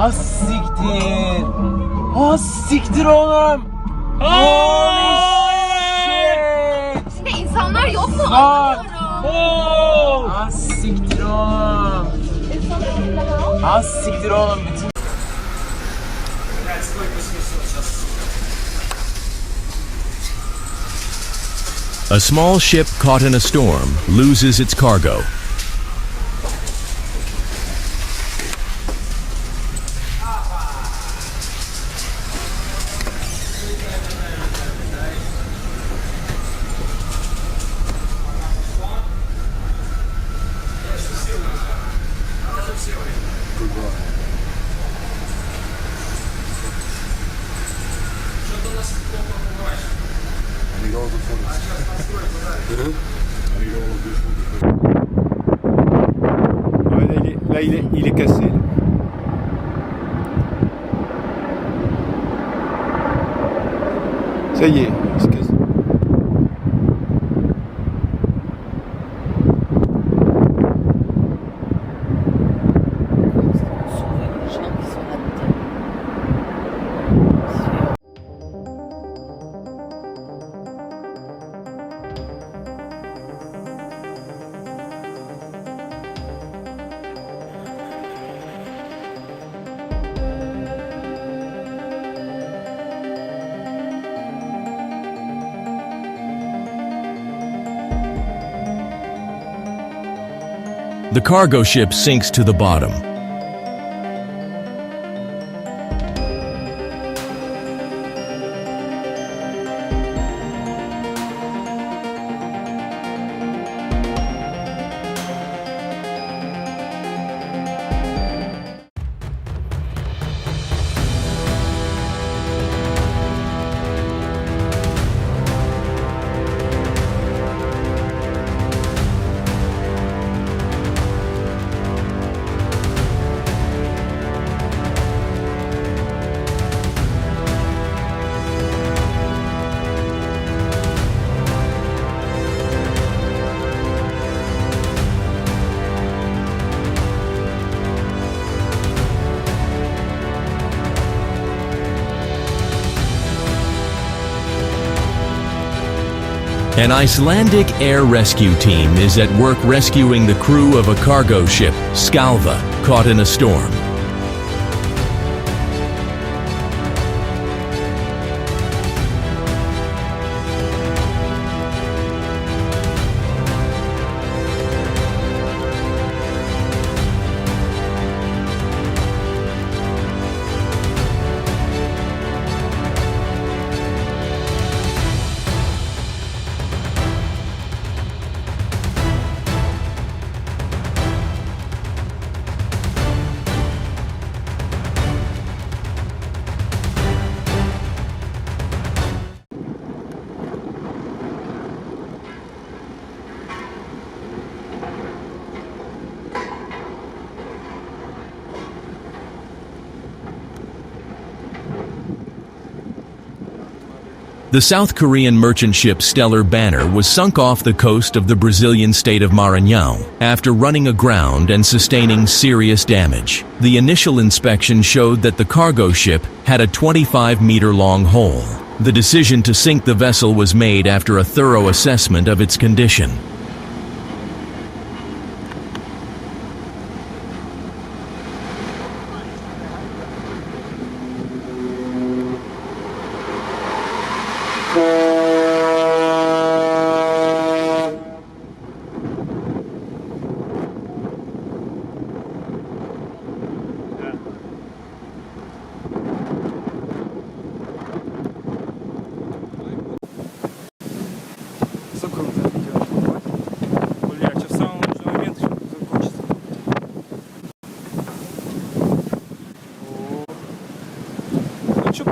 Az siktir. Az siktir oğlum. Holy shit. İçinde insanlar yok mu? Fuck. Anlamıyorum. Az siktir oğlum. Az siktir oğlum. Bütün... A small ship caught in a storm loses its cargo. Là, il est cassé. Ça y est, il se casse. The cargo ship sinks to the bottom. An Icelandic air rescue team is at work rescuing the crew of a cargo ship, Skalva, caught in a storm. The South Korean merchant ship Stellar Banner was sunk off the coast of the Brazilian state of Maranhão after running aground and sustaining serious damage. The initial inspection showed that the cargo ship had a 25-meter-long hole. The decision to sink the vessel was made after a thorough assessment of its condition.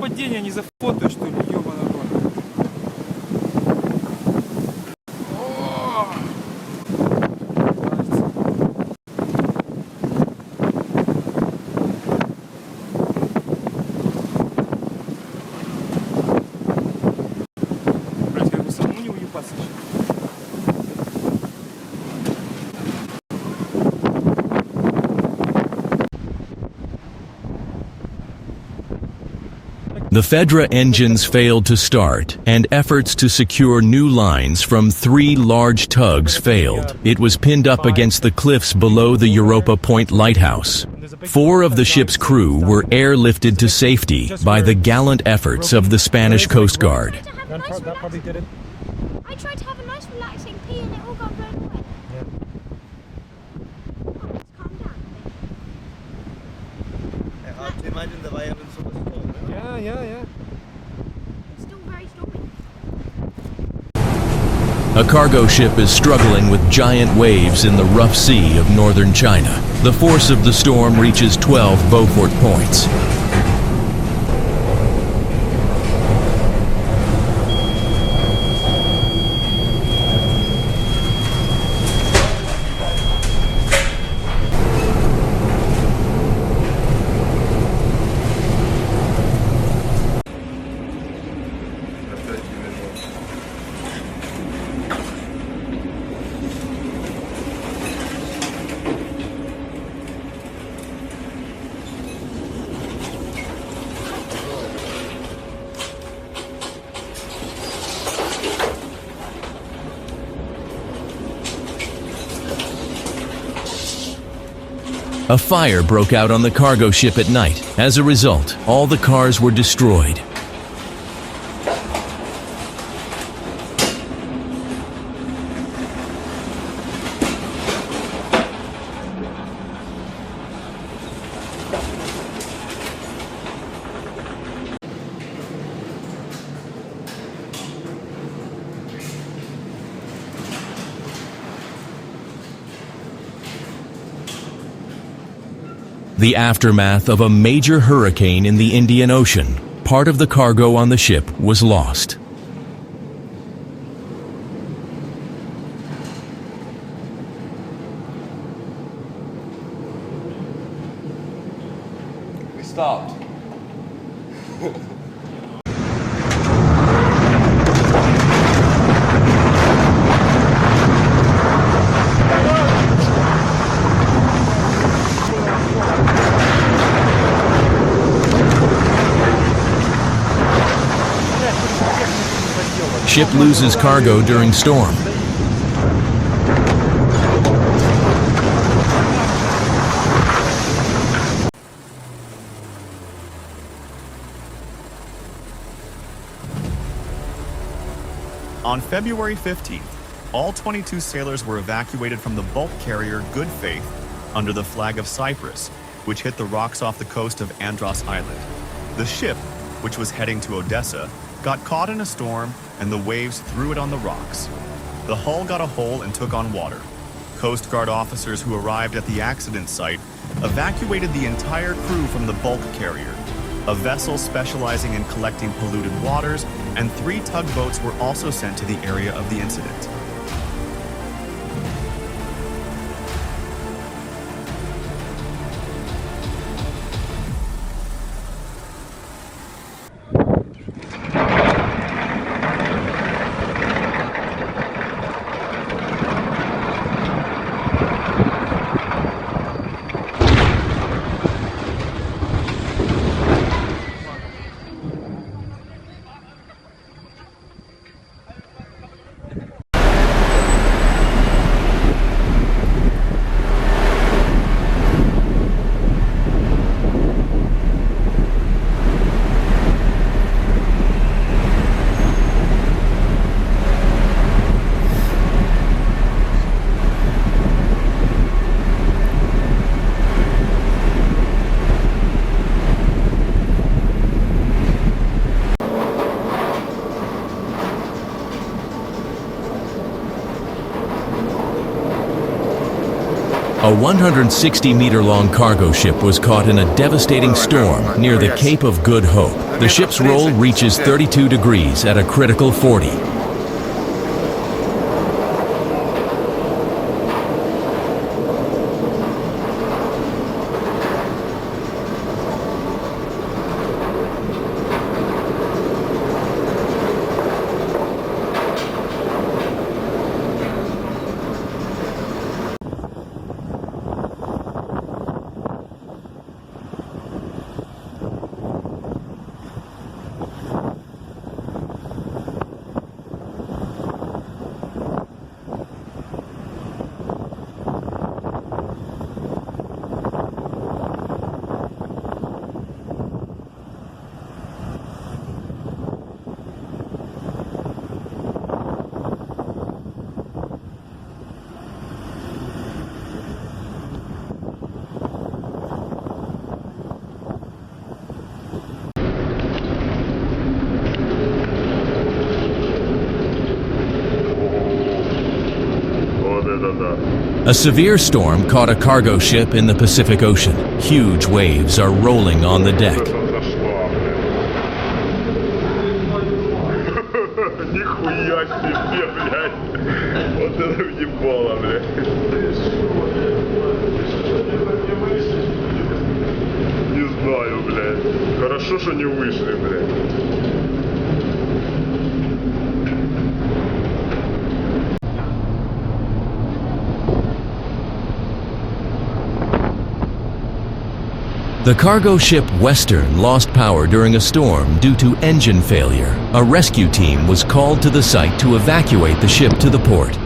Падение не зафотаешь, что ли, ёбаный рот. Блять, как бы самому не уебаться еще. The Fedra engines failed to start, and efforts to secure new lines from 3 large tugs failed. It was pinned up against the cliffs below the Europa Point lighthouse. 4 of the ship's crew were airlifted to safety by the gallant efforts of the Spanish Coast Guard. That probably did it. I tried to have a nice relaxing pee and it all got blown away. Yeah. Oh, let's calm down. Hard to imagine the violence of the storm. Yeah. It's still very stormy. A cargo ship is struggling with giant waves in the rough sea of northern China. The force of the storm reaches 12 Beaufort points. A fire broke out on the cargo ship at night. As a result, all the cars were destroyed. The aftermath of a major hurricane in the Indian Ocean. Part of the cargo on the ship was lost. We stopped. Ship loses cargo during storm. On February 15th, all 22 sailors were evacuated from the bulk carrier Good Faith under the flag of Cyprus, which hit the rocks off the coast of Andros Island. The ship, which was heading to Odessa, got caught in a storm and the waves threw it on the rocks. The hull got a hole and took on water. Coast Guard officers who arrived at the accident site evacuated the entire crew from the bulk carrier. A vessel specializing in collecting polluted waters and 3 tugboats were also sent to the area of the incident. A 160-meter-long cargo ship was caught in a devastating storm near the Cape of Good Hope. The ship's roll reaches 32 degrees at a critical 40. A severe storm caught a cargo ship in the Pacific Ocean. Huge waves are rolling on the deck. Нихуя себе, блядь. Вот это въебало, блядь. Не знаю, блядь. Хорошо, что не вышли, блядь. The cargo ship Western lost power during a storm due to engine failure. A rescue team was called to the site to evacuate the ship to the port.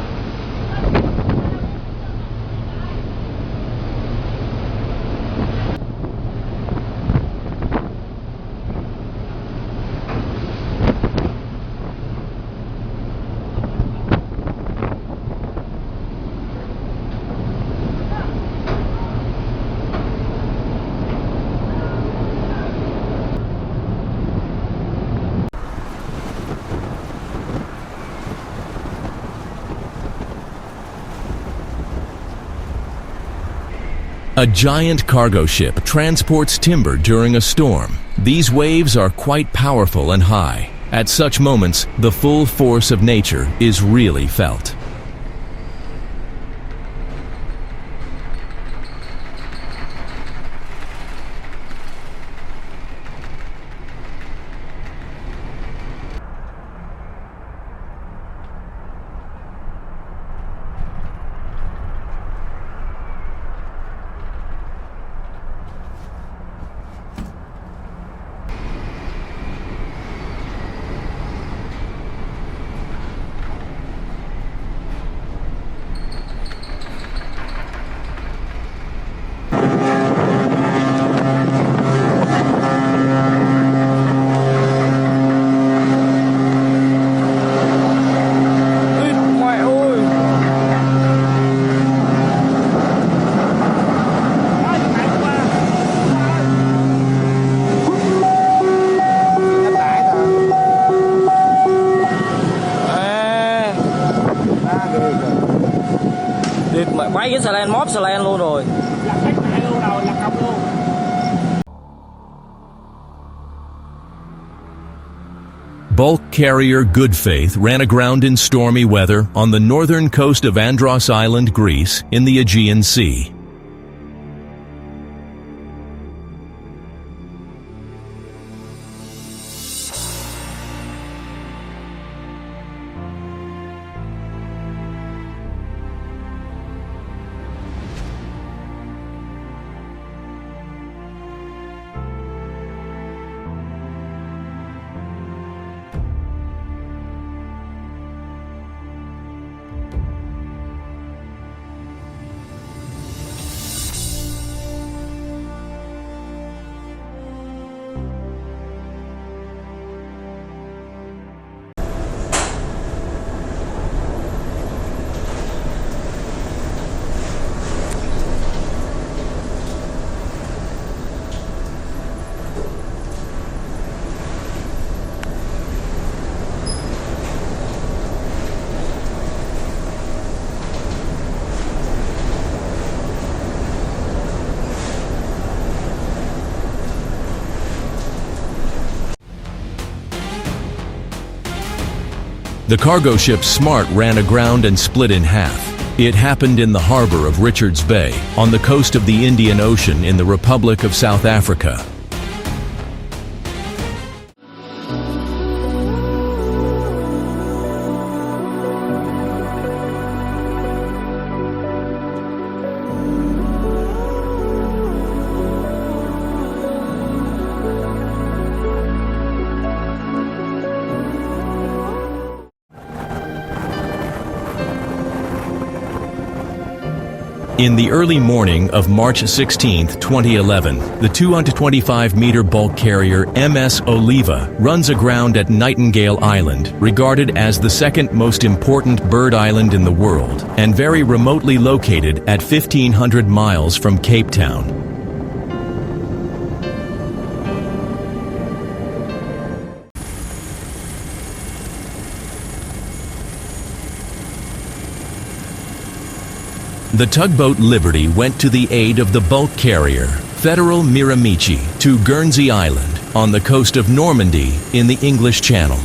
A giant cargo ship transports timber during a storm. These waves are quite powerful and high. At such moments, the full force of nature is really felt. Bay cái xà lan móp xà lan luôn rồi. Bulk carrier Good Faith ran aground in stormy weather on the northern coast of Andros Island, Greece, in the Aegean Sea. The cargo ship Smart ran aground and split in half. It happened in the harbor of Richards Bay, on the coast of the Indian Ocean in the Republic of South Africa. In the early morning of March 16, 2011, the 225-meter bulk carrier MS Oliva runs aground at Nightingale Island, regarded as the second most important bird island in the world, and very remotely located at 1,500 miles from Cape Town. The tugboat Liberty went to the aid of the bulk carrier Federal Miramichi to Guernsey Island on the coast of Normandy in the English Channel.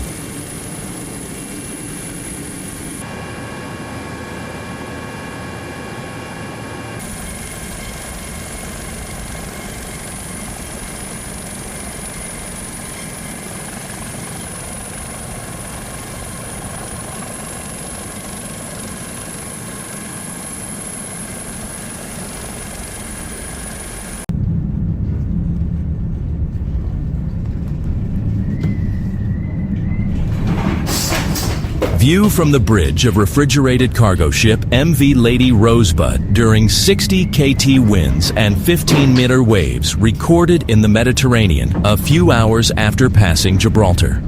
View from the bridge of refrigerated cargo ship MV Lady Rosebud during 60 KT winds and 15-meter waves recorded in the Mediterranean a few hours after passing Gibraltar.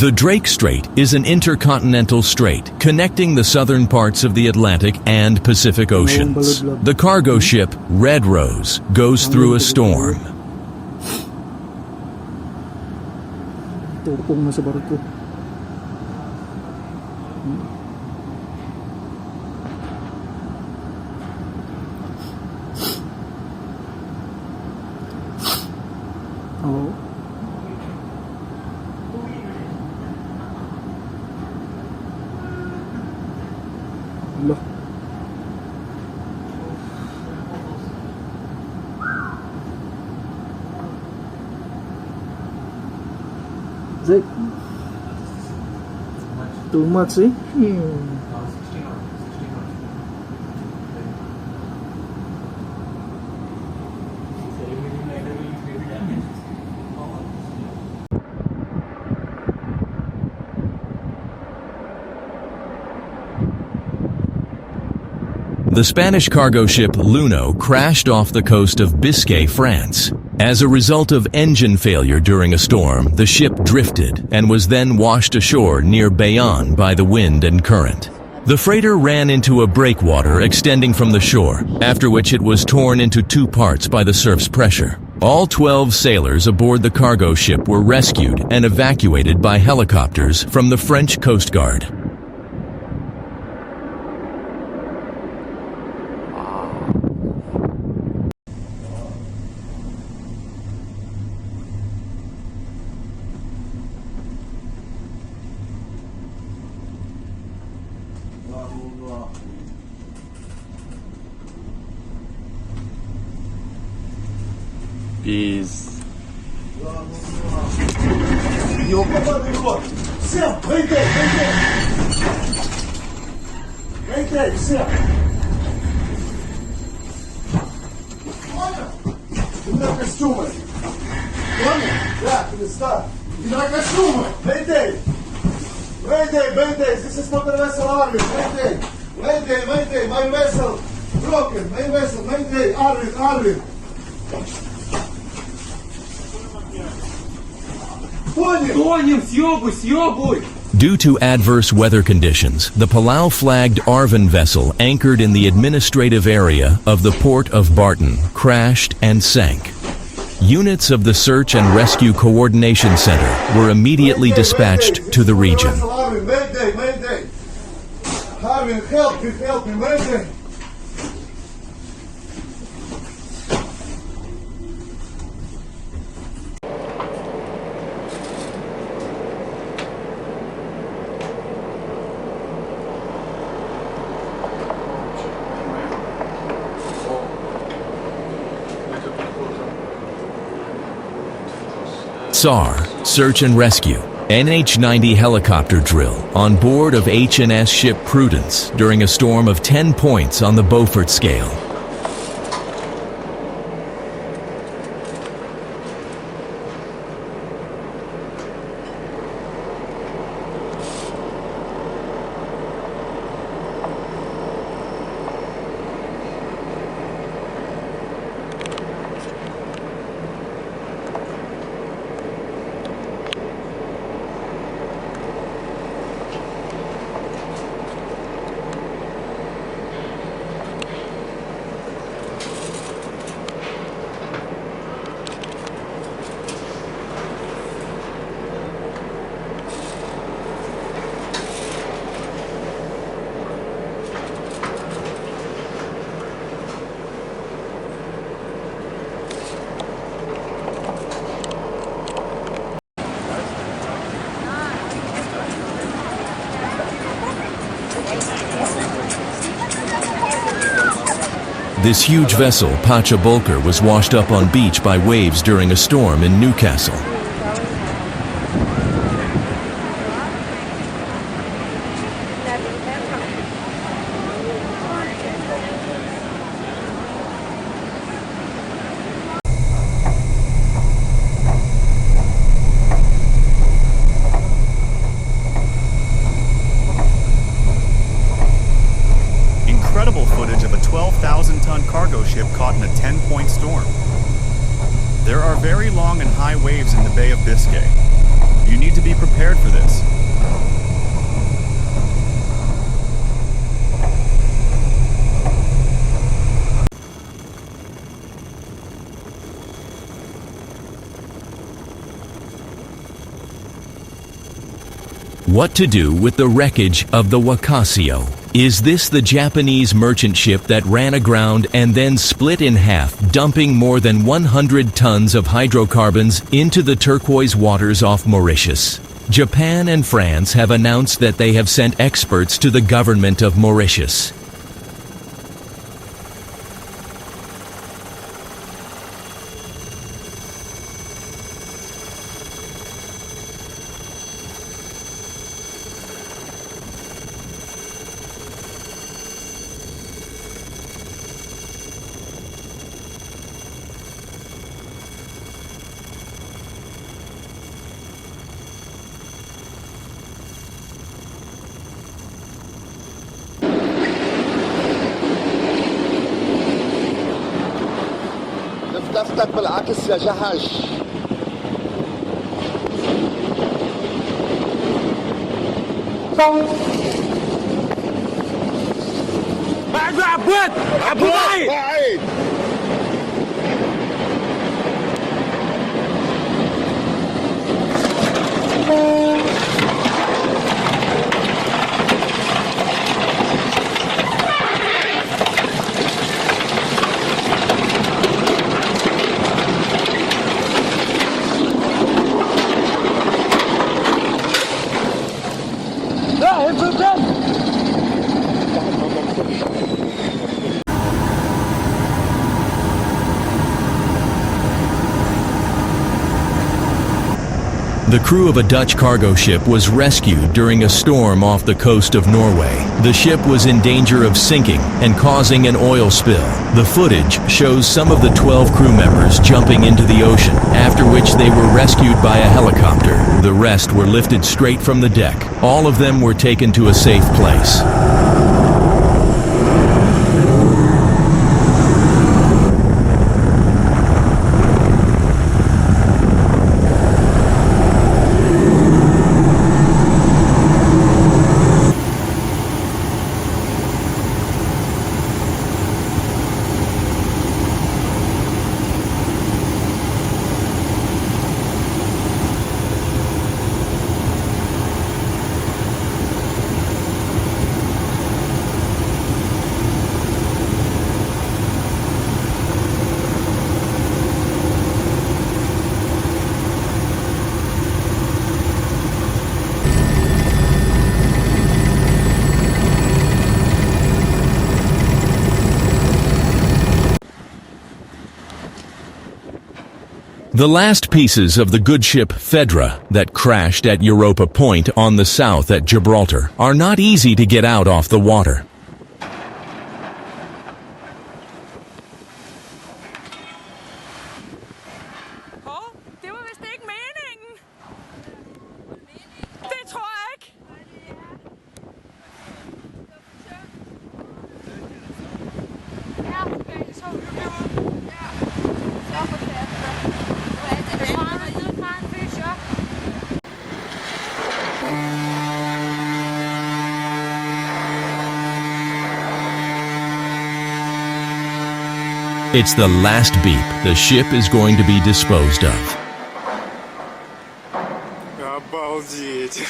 The Drake Strait is an intercontinental strait connecting the southern parts of the Atlantic and Pacific Oceans. The cargo ship Red Rose goes through a storm. Turpong na sa barko. Oh. Loh. Zach. Too much, eh? The Spanish cargo ship Luno crashed off the coast of Biscay, France. As a result of engine failure during a storm, the ship drifted and was then washed ashore near Bayonne by the wind and current. The freighter ran into a breakwater extending from the shore, after which it was torn into two parts by the surf's pressure. All 12 sailors aboard the cargo ship were rescued and evacuated by helicopters from the French Coast Guard. Peace. Всем, вейдей, всем. Понял? На костюмы. Понял? Да, перестань. На костюмы. Вейдей, this is not a vessel army. Вейдей, my vessel broken, my vessel, вейдей, Arvin. Due to adverse weather conditions, the Palau-flagged Arvin vessel anchored in the administrative area of the port of Barton crashed and sank. Units of the Search and Rescue Coordination Center were immediately dispatched to the region. Arvin, help me, Mayday. SAR, Search and Rescue, NH-90 helicopter drill on board of H&S ship Prudence during a storm of 10 points on the Beaufort scale. This huge vessel, Pacha Bulker, was washed up on beach by waves during a storm in Newcastle. Incredible footage of a 12,000-ton cargo ship caught in a 10-point storm. There are very long and high waves in the Bay of Biscay. You need to be prepared for this. What to do with the wreckage of the Wakasio? Is this the Japanese merchant ship that ran aground and then split in half, dumping more than 100 tons of hydrocarbons into the turquoise waters off Mauritius? Japan and France have announced that they have sent experts to the government of Mauritius. لفتك بالعكس يا جحش. عبود عبود بعيد. The crew of a Dutch cargo ship was rescued during a storm off the coast of Norway. The ship was in danger of sinking and causing an oil spill. The footage shows some of the 12 crew members jumping into the ocean, after which they were rescued by a helicopter. The rest were lifted straight from the deck. All of them were taken to a safe place. The last pieces of the good ship Fedra that crashed at Europa Point on the south at Gibraltar are not easy to get out off the water. Det var vist ikke meningen. Det tror jeg ikke. Ja, okay, så ja. Så for det. It's the last beep. The ship is going to be disposed of. Обалдеть.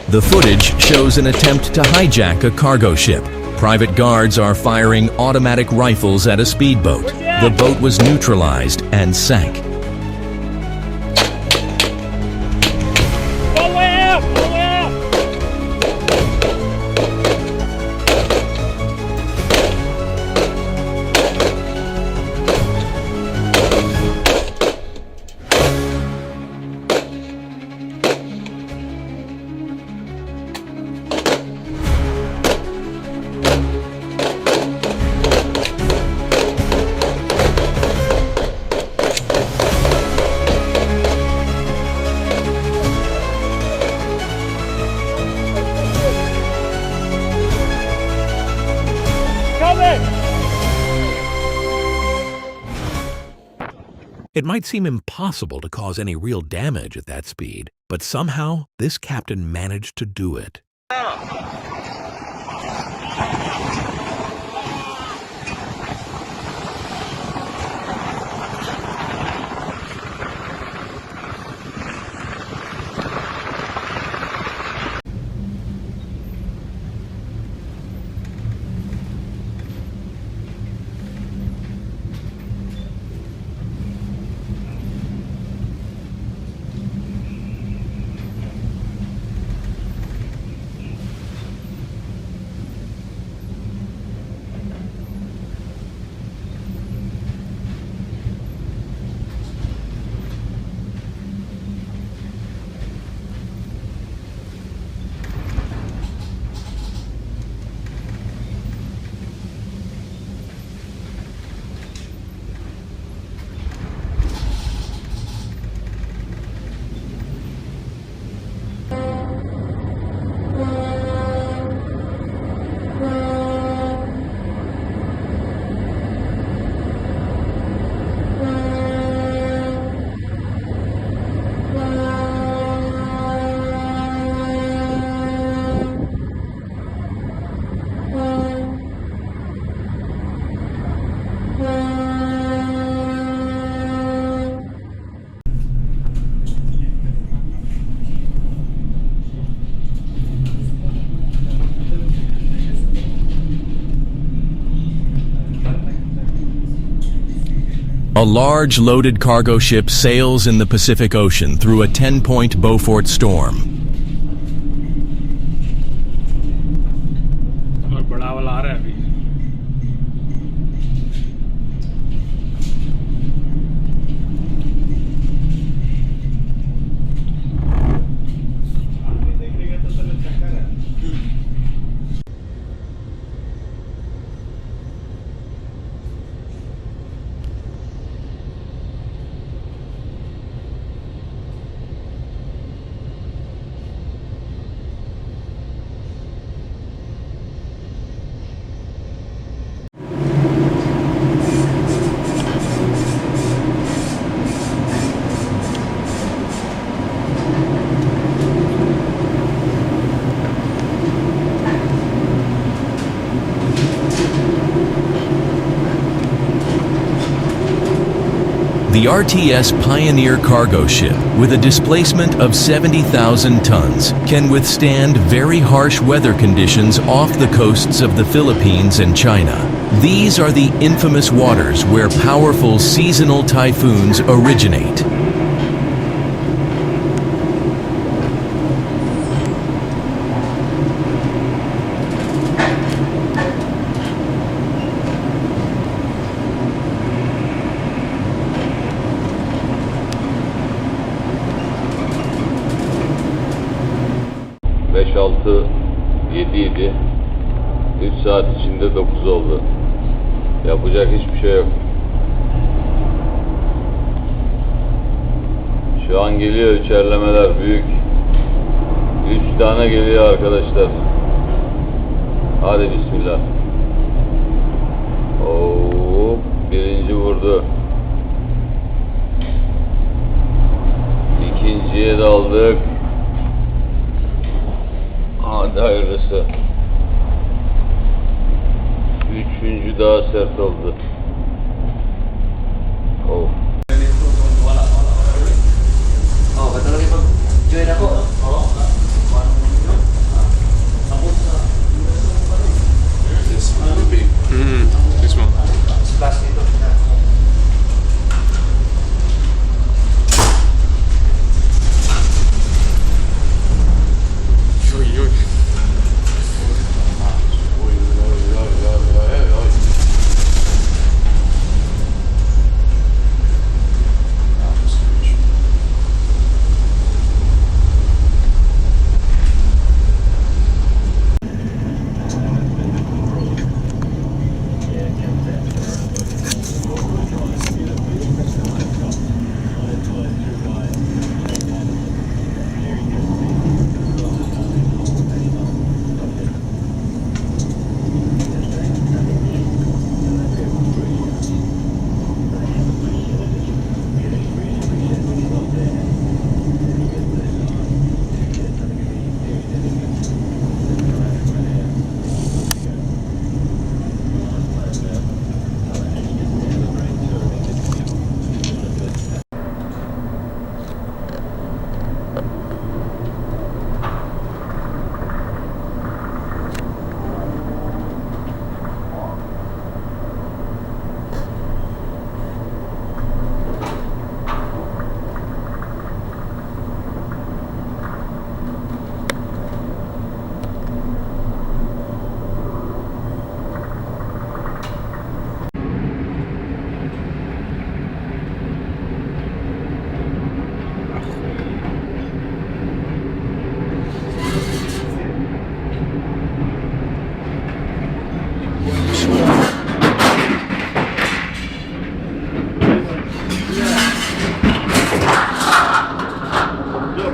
The footage shows an attempt to hijack a cargo ship. Private guards are firing automatic rifles at a speedboat. The boat was neutralized and sank. It might seem impossible to cause any real damage at that speed, but somehow this captain managed to do it. A large loaded cargo ship sails in the Pacific Ocean through a 10-point Beaufort storm. The RTS Pioneer cargo ship, with a displacement of 70,000 tons, can withstand very harsh weather conditions off the coasts of the Philippines and China. These are the infamous waters where powerful seasonal typhoons originate. Yedi. 3 saat içinde 9 oldu. Yapacak hiçbir şey yok. Şu an geliyor içerlemeler büyük. 3 tane geliyor arkadaşlar. Hadi bismillah. Oo, birinci vurdu. İkinciye daldık. Hadi hayırlısı. Üçüncü daha sert oldu. Oh. This one.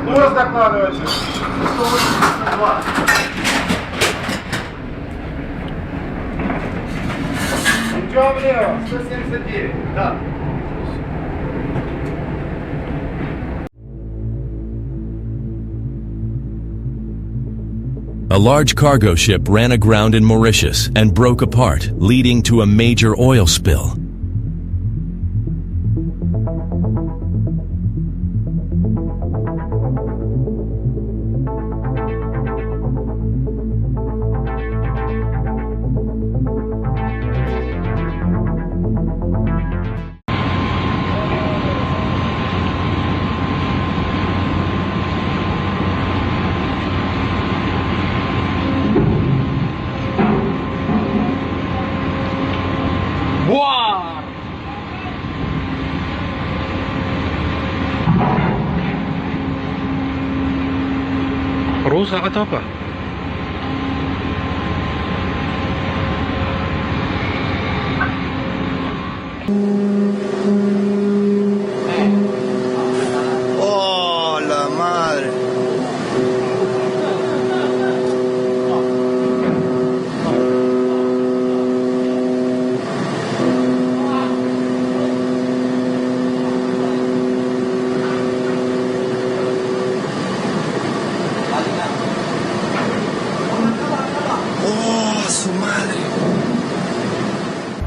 Курс докладывайте. 182. Идем влево. 179. Да. A large cargo ship ran aground in Mauritius and broke apart, leading to a major oil spill. Rusak atau apa? ¡Oh, la madre! ¡Oh, su madre!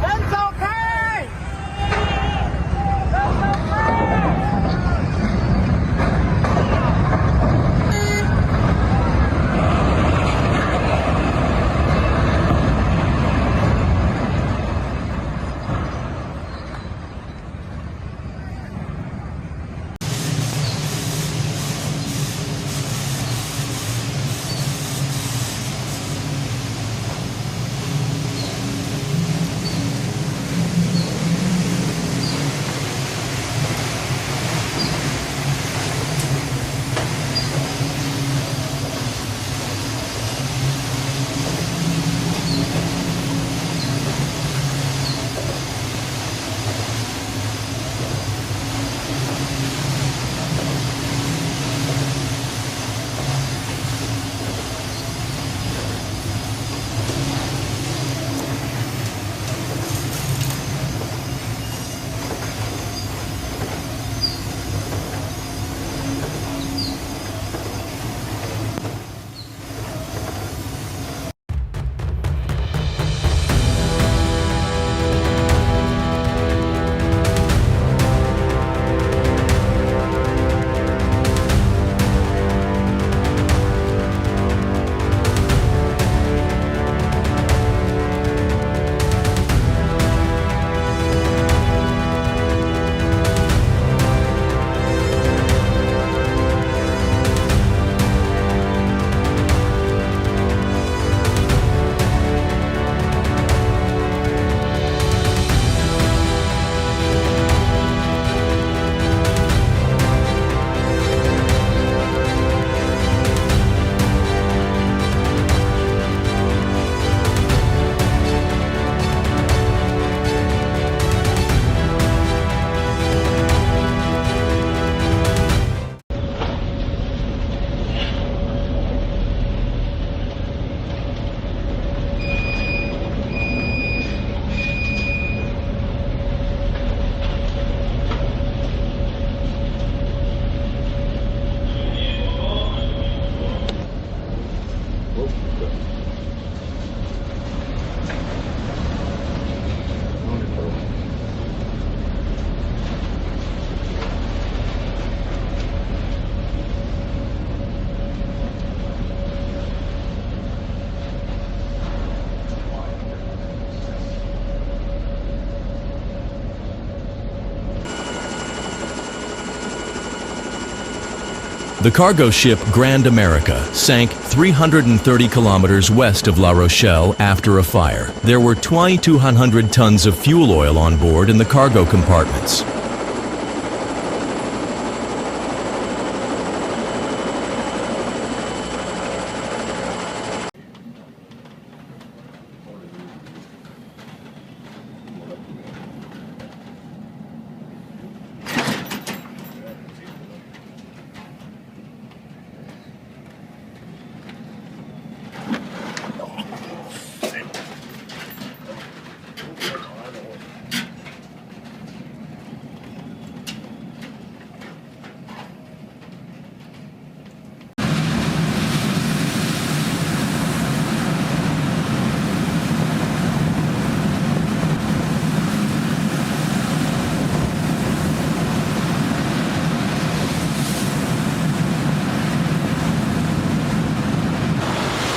It's okay! The cargo ship Grand America sank 330 kilometers west of La Rochelle after a fire. There were 2,200 tons of fuel oil on board in the cargo compartments.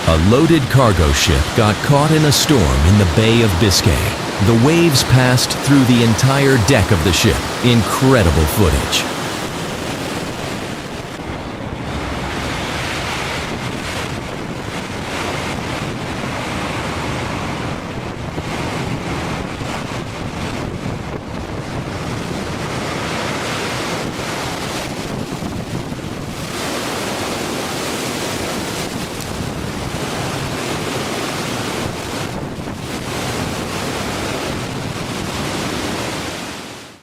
A loaded cargo ship got caught in a storm in the Bay of Biscay. The waves passed through the entire deck of the ship. Incredible footage.